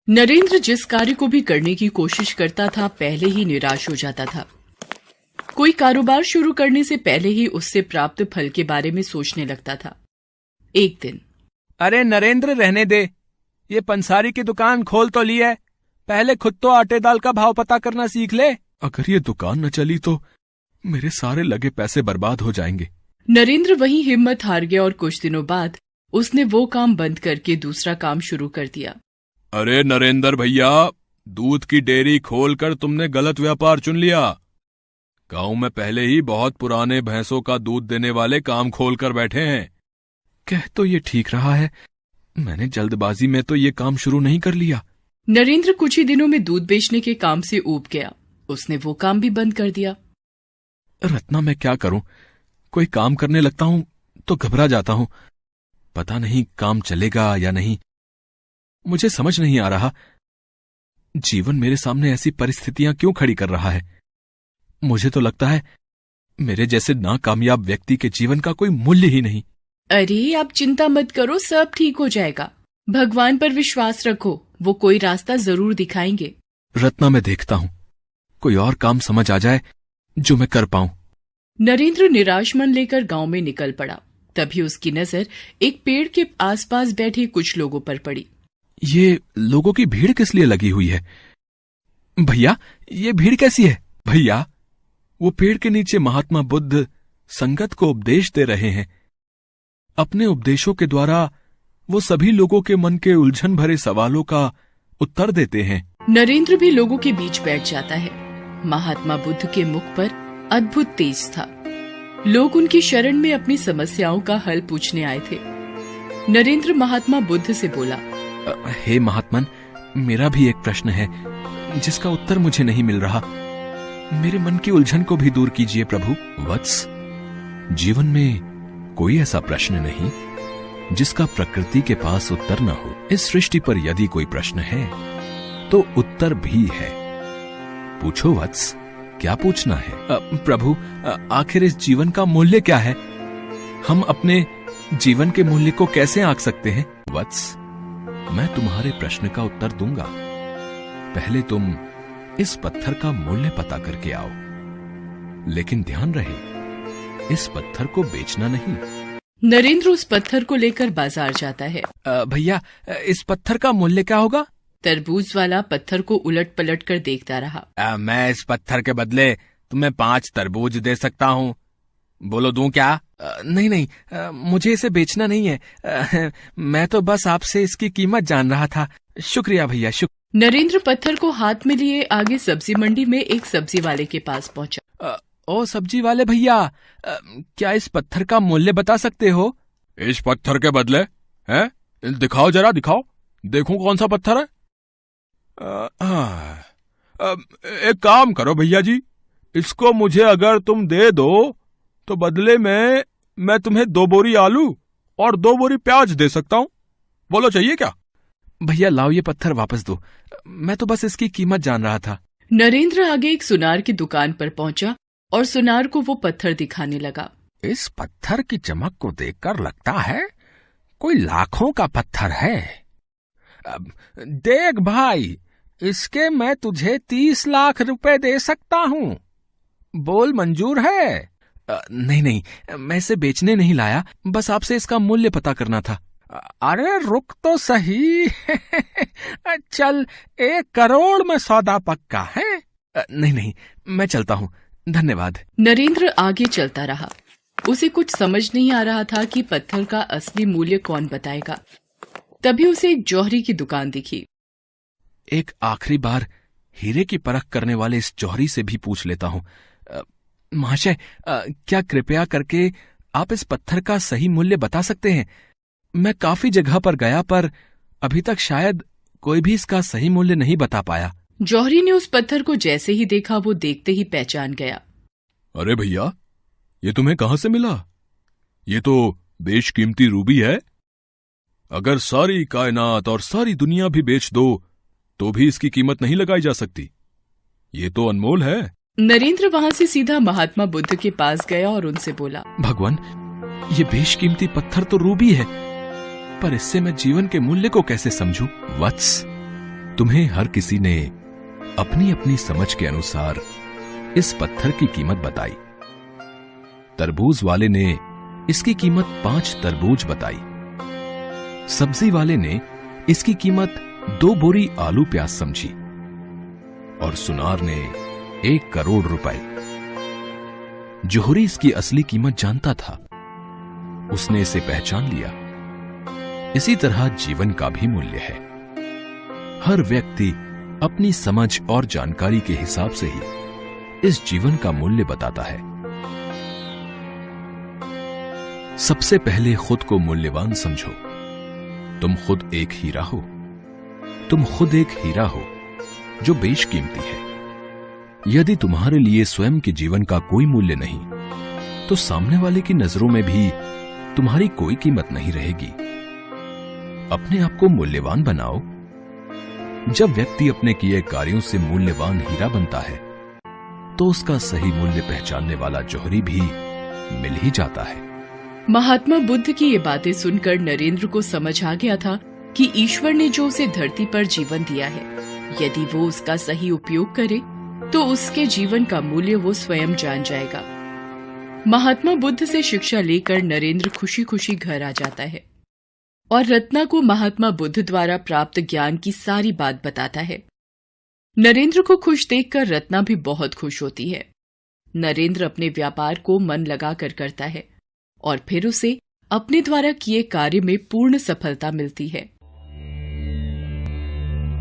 नरेंद्र जिस कार्य को भी करने की कोशिश करता था पहले ही निराश हो जाता था। कोई कारोबार शुरू करने से पहले ही उससे प्राप्त फल के बारे में सोचने लगता था। एक दिन, अरे नरेंद्र, रहने दे, ये पंसारी की दुकान खोल तो ली है, पहले खुद तो आटे दाल का भाव पता करना सीख ले। अगर ये दुकान न चली तो मेरे सारे लगे पैसे बर्बाद हो जाएंगे। नरेंद्र वहीं हिम्मत हार गया और कुछ दिनों बाद उसने वो काम बंद करके दूसरा काम शुरू कर दिया। अरे नरेंद्र भैया, दूध की डेयरी खोलकर तुमने गलत व्यापार चुन लिया। गांव में पहले ही बहुत पुराने भैंसों का दूध देने वाले काम खोलकर बैठे हैं। कह तो ये ठीक रहा है, मैंने जल्दबाजी में तो ये काम शुरू नहीं कर लिया। नरेंद्र कुछ ही दिनों में दूध बेचने के काम से ऊब गया। उसने वो काम भी बंद कर दिया। रत्ना, मैं क्या करूं? कोई काम करने लगता हूं तो घबरा जाता हूं। पता नहीं काम चलेगा या नहीं, मुझे समझ नहीं आ रहा। जीवन मेरे सामने ऐसी परिस्थितियां क्यों खड़ी कर रहा है? मुझे तो लगता है मेरे जैसे नाकामयाब व्यक्ति के जीवन का कोई मूल्य ही नहीं। अरे आप चिंता मत करो, सब ठीक हो जाएगा। भगवान पर विश्वास रखो, वो कोई रास्ता जरूर दिखाएंगे। रत्ना, मैं देखता हूं कोई और काम समझ आ जाए जो मैं कर पाऊं। नरेंद्र निराश मन लेकर गांव में निकल पड़ा। तभी उसकी नजर एक पेड़ के आसपास बैठे कुछ लोगों पर पड़ी। ये लोगों की भीड़ किस लिए लगी हुई है? भैया, ये भीड़ कैसी है? भैया, वो पेड़ के नीचे महात्मा बुद्ध संगत को उपदेश दे रहे हैं। अपने उपदेशों के द्वारा वो सभी लोगों के मन के उलझन भरे सवालों का उत्तर देते हैं। नरेंद्र भी लोगों के बीच बैठ जाता है। महात्मा बुद्ध के मुख पर अद्भुत तेज था। लोग उनकी शरण में अपनी समस्याओं का हल पूछने आए थे। नरेंद्र महात्मा बुद्ध से बोला, हे महात्मन, मेरा भी एक प्रश्न है जिसका उत्तर मुझे नहीं मिल रहा। मेरे मन की उलझन को भी दूर कीजिए प्रभु। वत्स, जीवन में कोई ऐसा प्रश्न नहीं जिसका प्रकृति के पास उत्तर न हो। इस सृष्टि पर यदि कोई प्रश्न है तो उत्तर भी है। पूछो वत्स, क्या पूछना है? प्रभु, आखिर इस जीवन का मूल्य क्या है? हम अपने जीवन के मूल्य को कैसे आंक सकते हैं? वत्स, मैं तुम्हारे प्रश्न का उत्तर दूंगा। पहले तुम इस पत्थर का मूल्य पता करके आओ, लेकिन ध्यान रहे इस पत्थर को बेचना नहीं। नरेंद्र उस पत्थर को लेकर बाजार जाता है। भैया, इस पत्थर का मूल्य क्या होगा? तरबूज वाला पत्थर को उलट पलट कर देखता रहा। मैं इस पत्थर के बदले तुम्हें 5 तरबूज दे सकता हूँ, बोलो दूं क्या? नहीं, मुझे इसे बेचना नहीं है। मैं तो बस आपसे इसकी कीमत जान रहा था। शुक्रिया भैया, शुक्रिया। नरेंद्र पत्थर को हाथ में लिए आगे सब्जी मंडी में एक सब्जी वाले के पास पहुंचा। ओ सब्जी वाले भैया, क्या इस पत्थर का मूल्य बता सकते हो? इस पत्थर के बदले हैं? दिखाओ, जरा दिखाओ, देखूं कौन सा पत्थर है। एक काम करो भैया जी, इसको मुझे अगर तुम दे दो तो बदले में मैं तुम्हें 2 बोरी आलू और 2 बोरी प्याज दे सकता हूं। बोलो चाहिए क्या? भैया लाओ, ये पत्थर वापस दो, मैं तो बस इसकी कीमत जान रहा था। नरेंद्र आगे एक सुनार की दुकान पर पहुंचा और सुनार को वो पत्थर दिखाने लगा। इस पत्थर की चमक को देखकर लगता है कोई लाखों का पत्थर है। देख भाई, इसके मैं तुझे 30 लाख रुपए दे सकता हूँ, बोल मंजूर है? नहीं, मैं इसे बेचने नहीं लाया, बस आपसे इसका मूल्य पता करना था। अरे रुक तो सही। चल, 1 करोड़ में सौदा पक्का है? नहीं, मैं चलता हूँ, धन्यवाद। नरेंद्र आगे चलता रहा। उसे कुछ समझ नहीं आ रहा था कि पत्थर का असली मूल्य कौन बताएगा। तभी उसे एक जौहरी की दुकान दिखी। एक आखिरी बार हीरे की परख करने वाले इस जौहरी से भी पूछ लेता हूँ। महाशय, क्या कृपया करके आप इस पत्थर का सही मूल्य बता सकते हैं? मैं काफी जगह पर गया, पर अभी तक शायद कोई भी इसका सही मूल्य नहीं बता पाया। जौहरी ने उस पत्थर को जैसे ही देखा वो देखते ही पहचान गया। अरे भैया, ये तुम्हें कहां से मिला? ये तो बेशकीमती रूबी है। अगर सारी कायनात और सारी दुनिया भी बेच दो तो भी इसकी कीमत नहीं लगाई जा सकती। ये तो अनमोल है। नरेंद्र वहां से सीधा महात्मा बुद्ध के पास गया और उनसे बोला, भगवान, ये बेशकीमती पत्थर तो रूबी है, पर इससे मैं जीवन के मूल्य को कैसे समझूं? वत्स, तुम्हें हर किसी ने अपनी अपनी समझ के अनुसार इस पत्थर की कीमत बताई। तरबूज वाले ने इसकी कीमत 5 तरबूज बताई। सब्जी वाले ने इसकी कीमत 2 बोरी आलू प्याज समझी और सुनार ने 1 करोड़ रुपए। जोहरी इसकी असली कीमत जानता था, उसने इसे पहचान लिया। इसी तरह जीवन का भी मूल्य है। हर व्यक्ति अपनी समझ और जानकारी के हिसाब से ही इस जीवन का मूल्य बताता है। सबसे पहले खुद को मूल्यवान समझो। तुम खुद एक हीरा हो। तुम खुद एक हीरा हो जो बेशकीमती है। यदि तुम्हारे लिए स्वयं के जीवन का कोई मूल्य नहीं, तो सामने वाले की नजरों में भी तुम्हारी कोई कीमत नहीं रहेगी। अपने आप को मूल्यवान बनाओ। जब व्यक्ति अपने किए कार्यों से मूल्यवान हीरा बनता है, तो उसका सही मूल्य पहचानने वाला जौहरी भी मिल ही जाता है। महात्मा बुद्ध की ये बातें सुनकर नरेंद्र को समझ आ गया था कि ईश्वर ने जो उसे धरती पर जीवन दिया है, यदि वो उसका सही उपयोग करे तो उसके जीवन का मूल्य वो स्वयं जान जाएगा। महात्मा बुद्ध से शिक्षा लेकर नरेंद्र खुशी खुशी घर आ जाता है और रत्ना को महात्मा बुद्ध द्वारा प्राप्त ज्ञान की सारी बात बताता है। नरेंद्र को खुश देखकर रत्ना भी बहुत खुश होती है। नरेंद्र अपने व्यापार को मन लगाकर करता है और फिर उसे अपने द्वारा किए कार्य में पूर्ण सफलता मिलती है।